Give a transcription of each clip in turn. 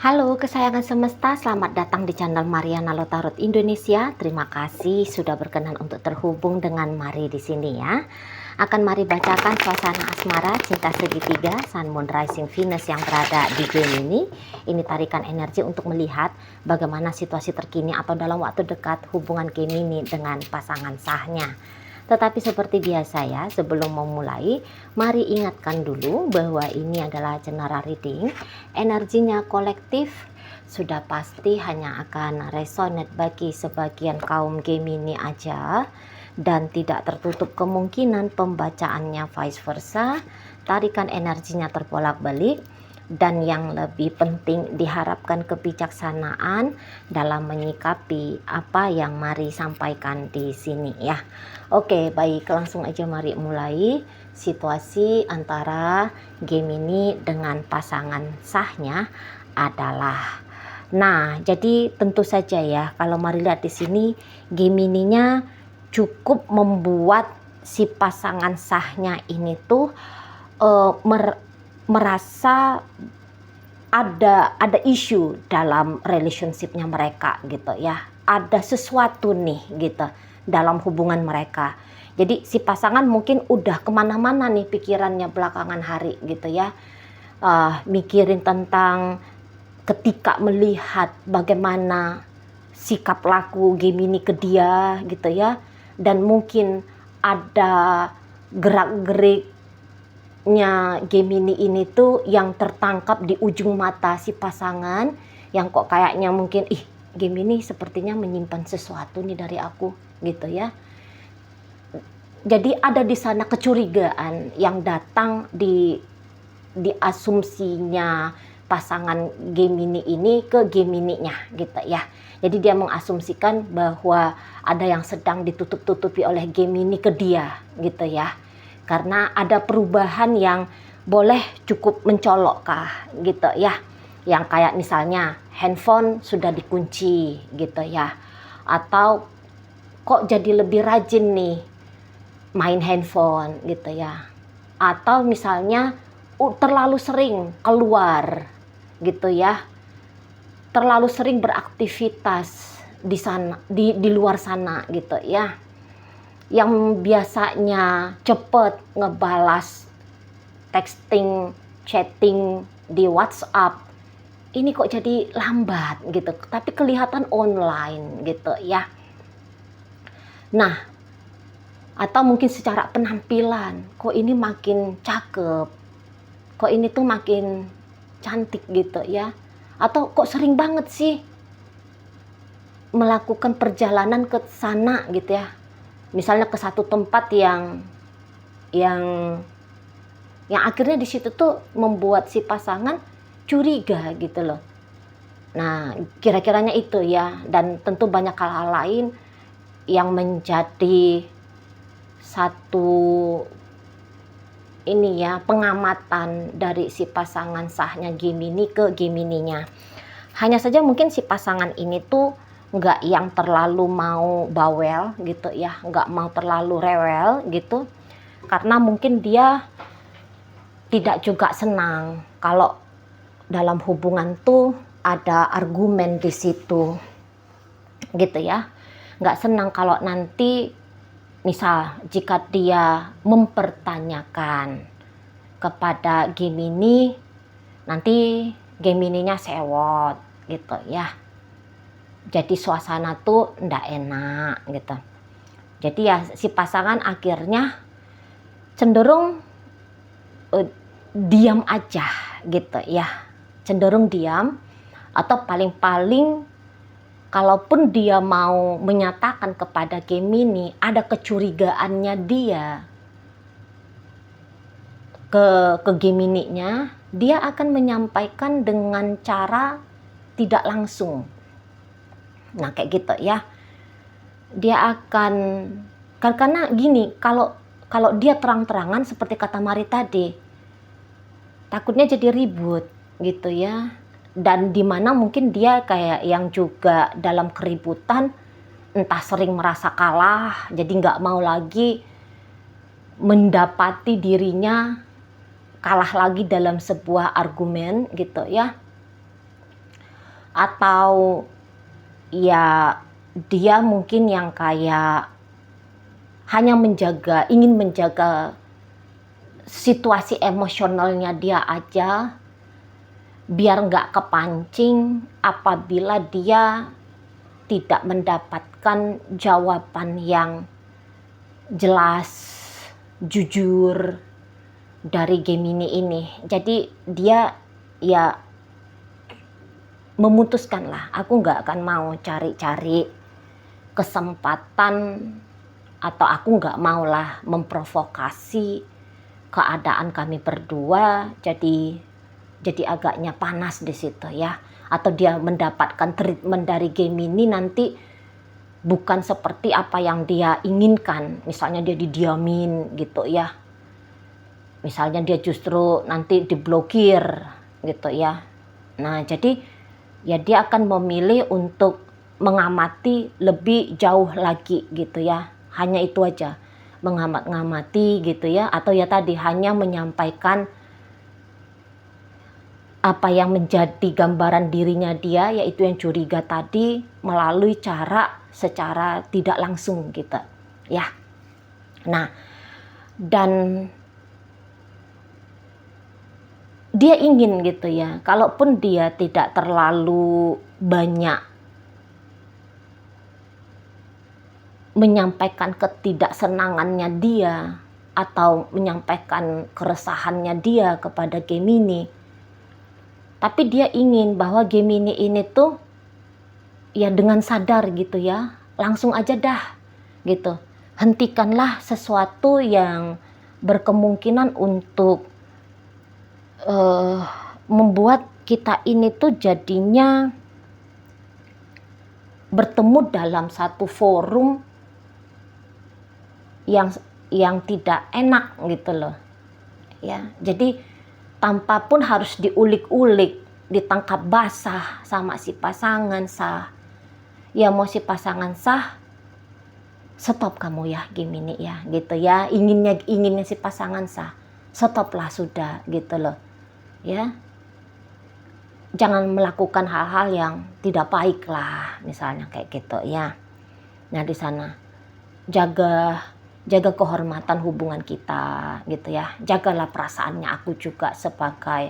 Halo kesayangan semesta, selamat datang di channel Mariana Lotarot Indonesia. Terima kasih sudah berkenan untuk terhubung dengan Mari di sini ya. Akan Mari bacakan suasana asmara, cinta segitiga, Sun Moon Rising Venus yang berada di Gemini. Ini tarikan energi untuk melihat bagaimana situasi terkini atau dalam waktu dekat hubungan Gemini dengan pasangan sahnya. Tetapi seperti biasa ya, sebelum memulai, mari ingatkan dulu bahwa ini adalah general reading. Energinya kolektif, sudah pasti hanya akan resonate bagi sebagian kaum Gemini aja. Dan tidak tertutup kemungkinan pembacaannya vice versa, tarikan energinya terbolak-balik. Dan yang lebih penting diharapkan kebijaksanaan dalam menyikapi apa yang Mari sampaikan di sini ya. Oke, baik, langsung aja mari mulai situasi antara Gemini dengan pasangan sahnya adalah. Nah, jadi tentu saja ya kalau Mari lihat di sini Gemininya cukup membuat si pasangan sahnya ini tuh merasa ada isu dalam relationshipnya mereka gitu ya, ada sesuatu nih gitu dalam hubungan mereka. Jadi si pasangan mungkin udah kemana-mana nih pikirannya belakangan hari gitu ya, mikirin tentang ketika melihat bagaimana sikap laku Gemini ke dia gitu ya, dan mungkin ada gerak-gerik Gemini ini tuh yang tertangkap di ujung mata si pasangan, yang kok kayaknya mungkin Gemini sepertinya menyimpan sesuatu nih dari aku gitu ya. Jadi ada di sana kecurigaan yang datang di asumsinya pasangan Gemini ini ke Gemininya gitu ya. Jadi dia mengasumsikan bahwa ada yang sedang ditutup-tutupi oleh Gemini ke dia gitu ya. Karena ada perubahan yang boleh cukup mencolok kah gitu ya. Yang kayak misalnya handphone sudah dikunci gitu ya. Atau kok jadi lebih rajin nih main handphone gitu ya. Atau misalnya terlalu sering keluar gitu ya. Terlalu sering beraktivitas di sana, di luar sana gitu ya. Yang biasanya cepet ngebalas texting, chatting di WhatsApp, ini kok jadi lambat gitu, tapi kelihatan online gitu ya. Nah, atau mungkin secara penampilan, kok ini makin cakep, kok ini tuh makin cantik gitu ya. Atau kok sering banget sih melakukan perjalanan ke sana gitu ya. Misalnya ke satu tempat yang akhirnya di situ tuh membuat si pasangan curiga gitu loh. Nah, kira-kiranya itu ya, dan tentu banyak hal-hal lain yang menjadi satu ini ya, pengamatan dari si pasangan sahnya Gemini ke Gemininya. Hanya saja mungkin si pasangan ini tuh nggak yang terlalu mau bawel gitu ya, nggak mau terlalu rewel gitu, karena mungkin dia tidak juga senang kalau dalam hubungan tuh ada argumen di situ gitu ya. Nggak senang kalau nanti misal jika dia mempertanyakan kepada Gemini, nanti Gemininya sewot gitu ya. Jadi suasana tuh ndak enak gitu. Jadi ya si pasangan akhirnya cenderung diam aja gitu ya. Cenderung diam, atau paling-paling kalaupun dia mau menyatakan kepada Gemini ada kecurigaannya dia ke Gemininya, dia akan menyampaikan dengan cara tidak langsung. Nah kayak gitu ya, dia akan, karena gini, kalau dia terang-terangan seperti kata Mari tadi, takutnya jadi ribut gitu ya, dan dimana mungkin dia kayak yang juga dalam keributan entah sering merasa kalah, jadi nggak mau lagi mendapati dirinya kalah lagi dalam sebuah argumen gitu ya. atau ya dia mungkin yang kayak hanya ingin menjaga situasi emosionalnya dia aja biar nggak kepancing apabila dia tidak mendapatkan jawaban yang jelas, jujur dari Gemini ini. Jadi dia ya memutuskan lah, aku nggak akan mau cari-cari kesempatan, atau aku nggak mau lah memprovokasi keadaan kami berdua jadi agaknya panas di situ ya. Atau dia mendapatkan treatment dari Gemini nanti bukan seperti apa yang dia inginkan. Misalnya dia didiamin gitu ya. Misalnya dia justru nanti diblokir gitu ya. Nah, jadi ya dia akan memilih untuk mengamati lebih jauh lagi gitu ya. Hanya itu aja, mengamati gitu ya. Atau ya tadi hanya menyampaikan apa yang menjadi gambaran dirinya dia, yaitu yang curiga tadi, melalui secara tidak langsung gitu ya. Nah, dan dia ingin gitu ya, kalaupun dia tidak terlalu banyak menyampaikan ketidaksenangannya dia atau menyampaikan keresahannya dia kepada Gemini, tapi dia ingin bahwa Gemini ini tuh ya dengan sadar gitu ya, langsung aja dah gitu. Hentikanlah sesuatu yang berkemungkinan untuk membuat kita ini tuh jadinya bertemu dalam satu forum yang tidak enak gitu loh. Ya, jadi tanpa pun harus diulik-ulik, ditangkap basah sama si pasangan sah. Ya mau si pasangan sah, stop kamu ya Gemini ya, gitu ya. Inginnya si pasangan sah, stoplah sudah gitu loh. Ya. Jangan melakukan hal-hal yang tidak baik lah, misalnya kayak gitu ya. Nah, di sana jaga kehormatan hubungan kita gitu ya. Jagalah perasaannya aku juga sebagai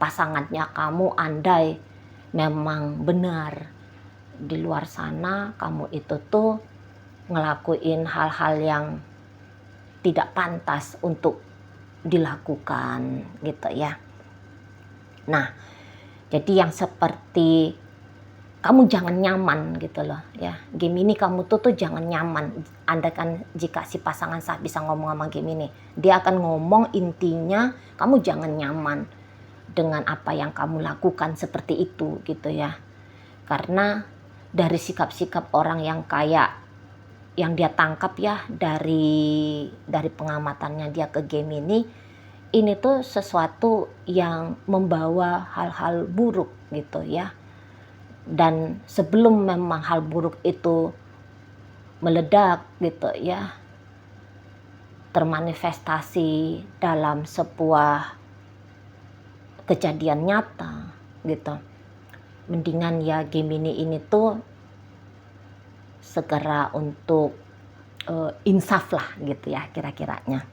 pasangannya kamu, andai memang benar di luar sana kamu itu tuh ngelakuin hal-hal yang tidak pantas untuk dilakukan gitu ya. Nah, jadi yang seperti kamu jangan nyaman gitu loh ya. Gemini kamu tuh jangan nyaman. Anda kan jika si pasangan sah bisa ngomong sama Gemini, dia akan ngomong intinya kamu jangan nyaman dengan apa yang kamu lakukan seperti itu gitu ya. Karena dari sikap-sikap orang yang kayak yang dia tangkap ya dari pengamatannya dia ke Gemini, ini tuh sesuatu yang membawa hal-hal buruk gitu ya. Dan sebelum memang hal buruk itu meledak gitu ya, termanifestasi dalam sebuah kejadian nyata gitu, mendingan ya Gemini ini tuh segera untuk insaf lah gitu ya kira-kiranya.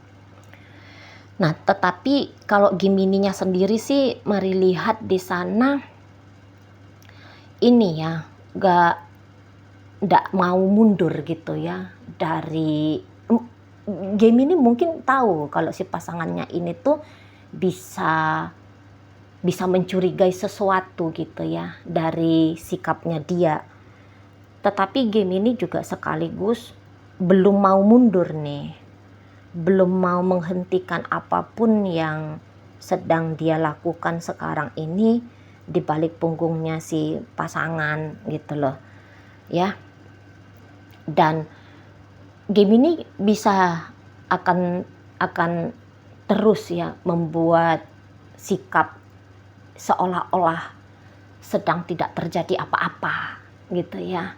Nah, tetapi kalau Gemininya sendiri sih mari lihat di sana ini ya, nggak mau mundur gitu ya dari Gemini. Mungkin tahu kalau si pasangannya ini tuh bisa mencurigai sesuatu gitu ya dari sikapnya dia. Tetapi Gemini juga sekaligus belum mau mundur nih, belum mau menghentikan apapun yang sedang dia lakukan sekarang ini di balik punggungnya si pasangan gitu loh ya. Dan Gemini bisa akan terus ya membuat sikap seolah-olah sedang tidak terjadi apa-apa gitu ya.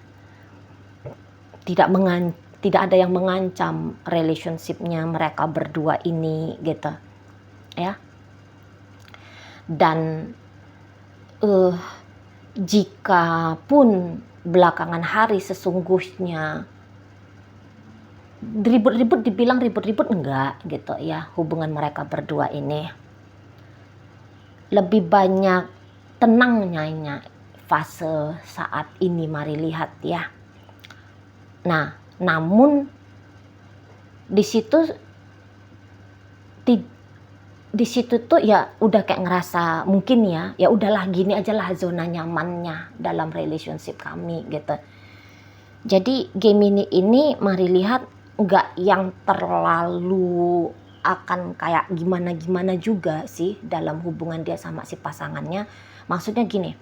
Tidak ada yang mengancam relationship-nya mereka berdua ini gitu ya. Dan jika pun belakangan hari sesungguhnya ribut-ribut, dibilang ribut-ribut enggak gitu ya, hubungan mereka berdua ini lebih banyak tenangnya fase saat ini, mari lihat ya. Nah, namun di situ tuh ya udah kayak ngerasa mungkin ya udahlah gini aja lah zona nyamannya dalam relationship kami gitu. Jadi Gemini ini mari lihat nggak yang terlalu akan kayak gimana-gimana juga sih dalam hubungan dia sama si pasangannya. Maksudnya gini,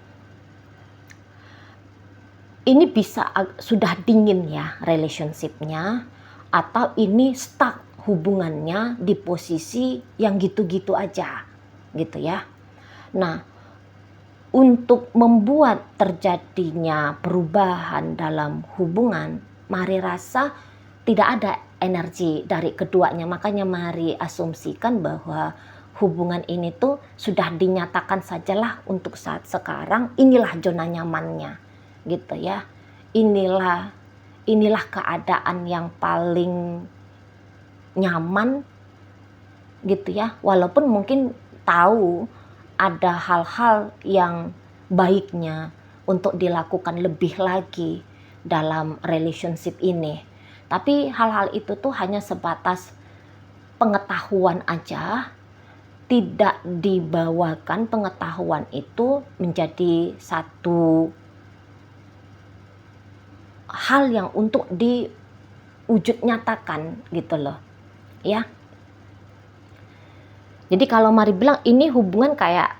ini bisa sudah dingin ya relationshipnya, atau ini stuck hubungannya di posisi yang gitu-gitu aja gitu ya. Nah, untuk membuat terjadinya perubahan dalam hubungan, mari rasa tidak ada energi dari keduanya. Makanya mari asumsikan bahwa hubungan ini tuh sudah dinyatakan sajalah untuk saat sekarang inilah zona nyamannya gitu ya. Inilah keadaan yang paling nyaman gitu ya, walaupun mungkin tahu ada hal-hal yang baiknya untuk dilakukan lebih lagi dalam relationship ini, tapi hal-hal itu tuh hanya sebatas pengetahuan aja, tidak dibawakan pengetahuan itu menjadi satu hal yang untuk diwujud nyatakan gitu loh ya. Jadi kalau mari bilang ini hubungan kayak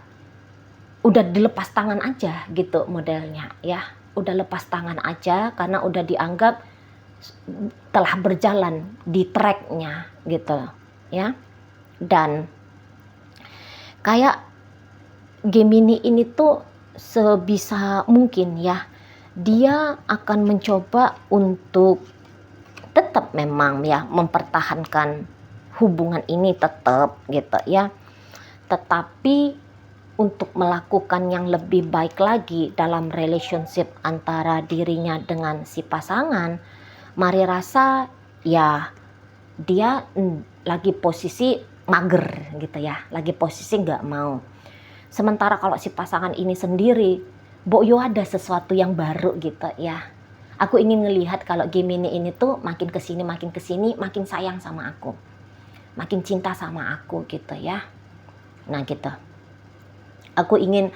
udah dilepas tangan aja gitu modelnya ya. Udah lepas tangan aja karena udah dianggap telah berjalan di tracknya gitu ya. Dan kayak Gemini ini tuh sebisa mungkin ya, dia akan mencoba untuk tetap memang ya mempertahankan hubungan ini tetap gitu ya, tetapi untuk melakukan yang lebih baik lagi dalam relationship antara dirinya dengan si pasangan, mari rasa ya dia lagi posisi mager gitu ya, lagi posisi nggak mau. Sementara kalau si pasangan ini sendiri, Boyo ada sesuatu yang baru gitu ya. Aku ingin ngelihat kalau Gemini ini tuh makin kesini makin sayang sama aku, makin cinta sama aku gitu ya. Nah gitu, aku ingin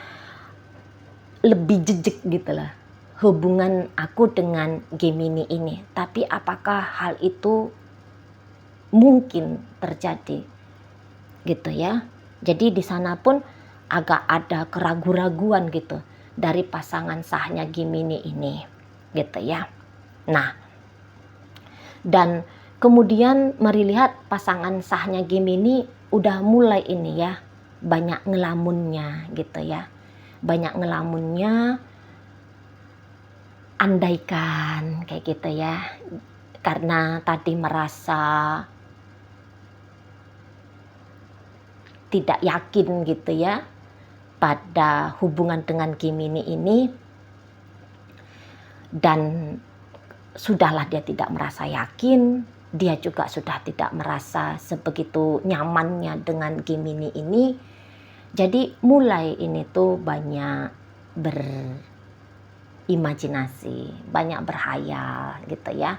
lebih jejak gitu lah hubungan aku dengan Gemini ini. Tapi apakah hal itu mungkin terjadi gitu ya. Jadi di sana pun agak ada keraguan-raguan gitu dari pasangan sahnya Gemini ini gitu ya. Nah, dan kemudian mari lihat pasangan sahnya Gemini udah mulai ini ya, banyak ngelamunnya gitu ya. Banyak ngelamunnya, andaikan kayak gitu ya. Karena tadi merasa tidak yakin gitu ya pada hubungan dengan Gemini ini, dan sudahlah dia tidak merasa yakin, dia juga sudah tidak merasa sebegitu nyamannya dengan Gemini ini. Jadi mulai ini tuh banyak berimajinasi, banyak berhayal gitu ya.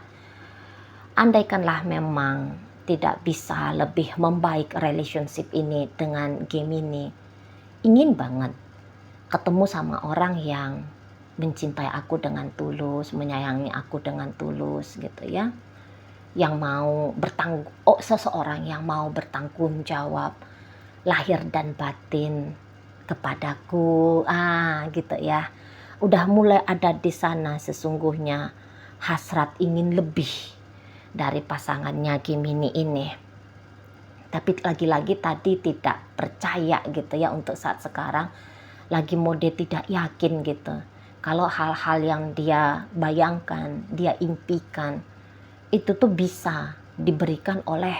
Andaikanlah memang tidak bisa lebih membaik relationship ini dengan Gemini, ingin banget ketemu sama orang yang mencintai aku dengan tulus, menyayangi aku dengan tulus gitu ya. Yang mau seseorang yang mau bertanggung jawab lahir dan batin kepadaku. Gitu ya. Udah mulai ada di sana sesungguhnya hasrat ingin lebih dari pasangannya Gemini ini. Tapi lagi-lagi tadi tidak percaya gitu ya untuk saat sekarang. Lagi mode tidak yakin gitu. Kalau hal-hal yang dia bayangkan, dia impikan, itu tuh bisa diberikan oleh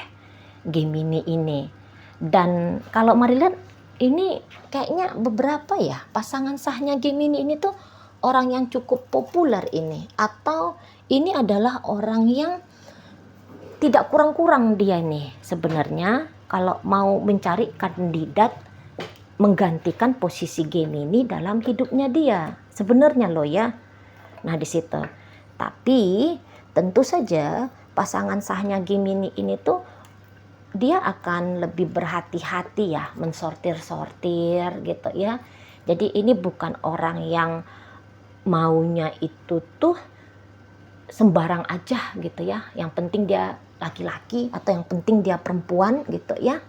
Gemini ini. Dan kalau mari lihat ini kayaknya beberapa ya pasangan sahnya Gemini ini tuh orang yang cukup populer ini, atau ini adalah orang yang tidak kurang-kurang dia nih sebenarnya kalau mau mencari kandidat menggantikan posisi Gemini dalam hidupnya dia sebenarnya loh ya. Nah di situ. Tapi tentu saja pasangan sahnya Gemini ini tuh dia akan lebih berhati-hati ya, mensortir-sortir gitu ya. Jadi ini bukan orang yang maunya itu tuh sembarang aja gitu ya. Yang penting dia laki-laki atau yang penting dia perempuan gitu ya.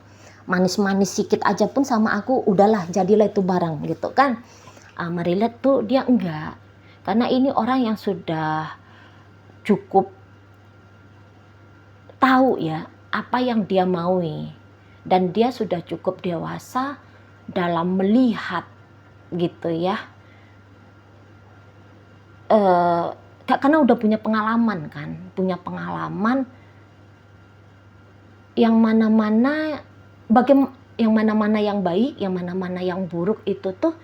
Manis-manis sikit aja pun sama aku udahlah, jadilah itu barang gitu kan. Mari lihat tuh dia enggak. Karena ini orang yang sudah cukup tahu ya apa yang dia maui, dan dia sudah cukup dewasa dalam melihat gitu ya. Karena udah punya pengalaman kan, yang mana-mana yang mana-mana yang baik, yang mana-mana yang buruk itu tuh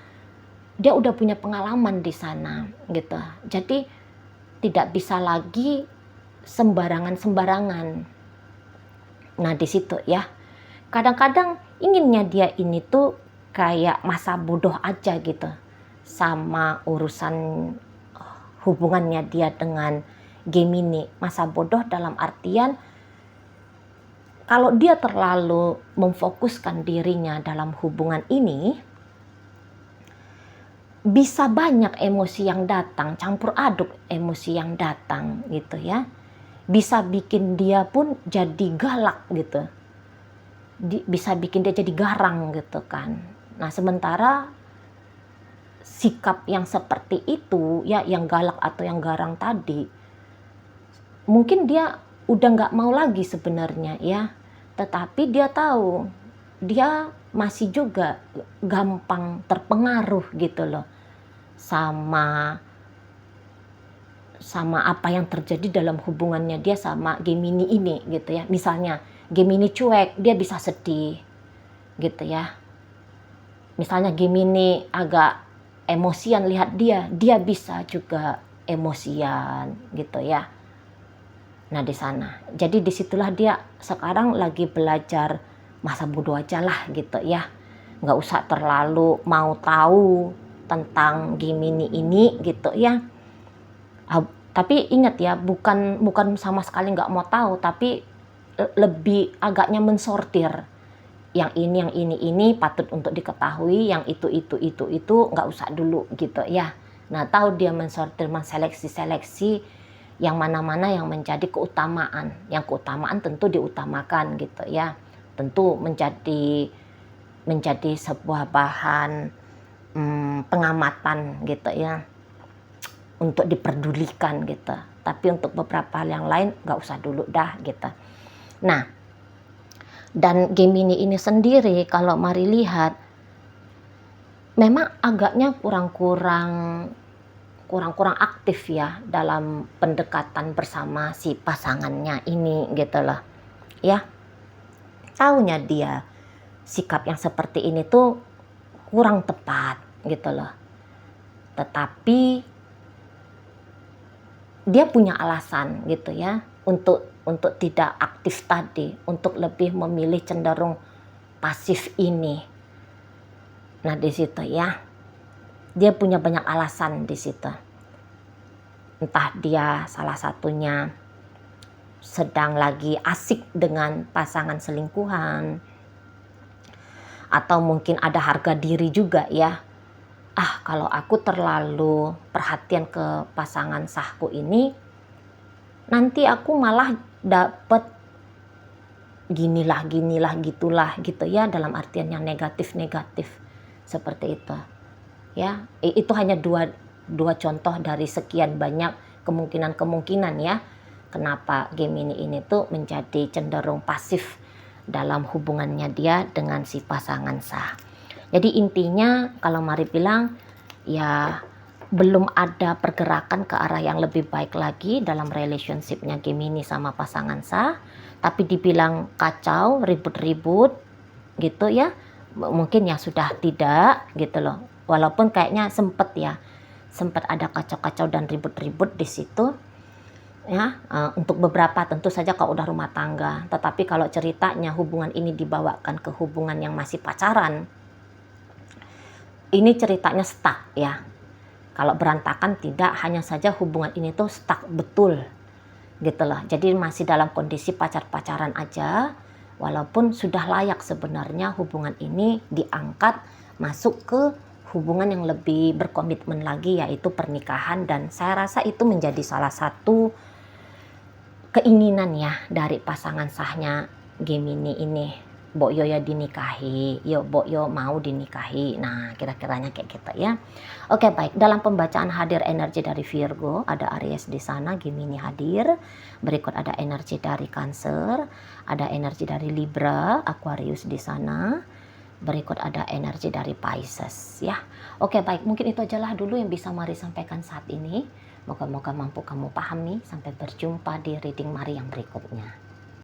dia udah punya pengalaman di sana gitu. Jadi tidak bisa lagi sembarangan. Nah di situ ya. Kadang-kadang inginnya dia ini tuh kayak masa bodoh aja gitu sama urusan hubungannya dia dengan Gemini. Masa bodoh dalam artian kalau dia terlalu memfokuskan dirinya dalam hubungan ini, bisa banyak emosi yang datang, campur aduk emosi yang datang gitu ya. Bisa bikin dia pun jadi galak gitu. Bisa bikin dia jadi garang gitu kan. Nah sementara sikap yang seperti itu ya, yang galak atau yang garang tadi, mungkin dia udah nggak mau lagi sebenarnya ya. Tetapi dia tahu dia masih juga gampang terpengaruh gitu loh sama apa yang terjadi dalam hubungannya dia sama Gemini ini gitu ya. Misalnya Gemini cuek, dia bisa sedih gitu ya. Misalnya Gemini agak emosian lihat dia bisa juga emosian gitu ya. Nah di sana, jadi disitulah dia sekarang lagi belajar masa bodoh aja lah gitu ya. Nggak usah terlalu mau tahu tentang Gemini ini gitu ya. Tapi ingat ya, bukan sama sekali nggak mau tahu, tapi lebih agaknya mensortir. Yang ini patut untuk diketahui, yang itu nggak usah dulu gitu ya. Nah tahu dia mensortir, menseleksi yang mana-mana yang menjadi keutamaan. Yang keutamaan tentu diutamakan gitu ya. Tentu menjadi sebuah bahan pengamatan gitu ya, untuk diperdulikan gitu. Tapi untuk beberapa hal yang lain nggak usah dulu dah gitu. Nah, dan Gemini ini sendiri kalau mari lihat, memang agaknya kurang aktif ya dalam pendekatan bersama si pasangannya ini gitu loh. Ya, taunya dia sikap yang seperti ini tuh kurang tepat gitu loh. Tetapi dia punya alasan gitu ya untuk tidak aktif tadi, untuk lebih memilih cenderung pasif ini. Nah di situ ya, dia punya banyak alasan di situ. Entah dia salah satunya sedang lagi asik dengan pasangan selingkuhan, atau mungkin ada harga diri juga ya. Kalau aku terlalu perhatian ke pasangan sahku ini, nanti aku malah dapet ginilah gitulah gitu ya, dalam artian yang negatif seperti itu ya. Itu hanya dua contoh dari sekian banyak kemungkinan ya kenapa Gemini ini tuh menjadi cenderung pasif dalam hubungannya dia dengan si pasangan sah. Jadi intinya kalau mari bilang ya, belum ada pergerakan ke arah yang lebih baik lagi dalam relationshipnya Gemini sama pasangan sah. Tapi dibilang kacau, ribut-ribut gitu ya, mungkin ya sudah tidak gitu loh. Walaupun kayaknya sempat ada kacau-kacau dan ribut-ribut di situ ya, untuk beberapa tentu saja kalau udah rumah tangga. Tetapi kalau ceritanya hubungan ini dibawakan ke hubungan yang masih pacaran, ini ceritanya stuck ya. Kalau berantakan tidak, hanya saja hubungan ini tuh stuck betul gitu loh. Jadi masih dalam kondisi pacar-pacaran aja, walaupun sudah layak sebenarnya hubungan ini diangkat masuk ke hubungan yang lebih berkomitmen lagi, yaitu pernikahan. Dan saya rasa itu menjadi salah satu keinginan ya dari pasangan sahnya Gemini ini. Mbok Yo ya dinikahi, Mbok Yo mau dinikahi. Nah, kira-kiranya kayak gitu ya. Oke, baik. Dalam pembacaan hadir energi dari Virgo, ada Aries di sana, Gemini hadir. Berikut ada energi dari Cancer, ada energi dari Libra, Aquarius di sana. Berikut ada energi dari Pisces ya. Oke, baik. Mungkin itu ajalah dulu yang bisa Mari sampaikan saat ini. Moga-moga mampu kamu pahami. Sampai berjumpa di reading Mari yang berikutnya.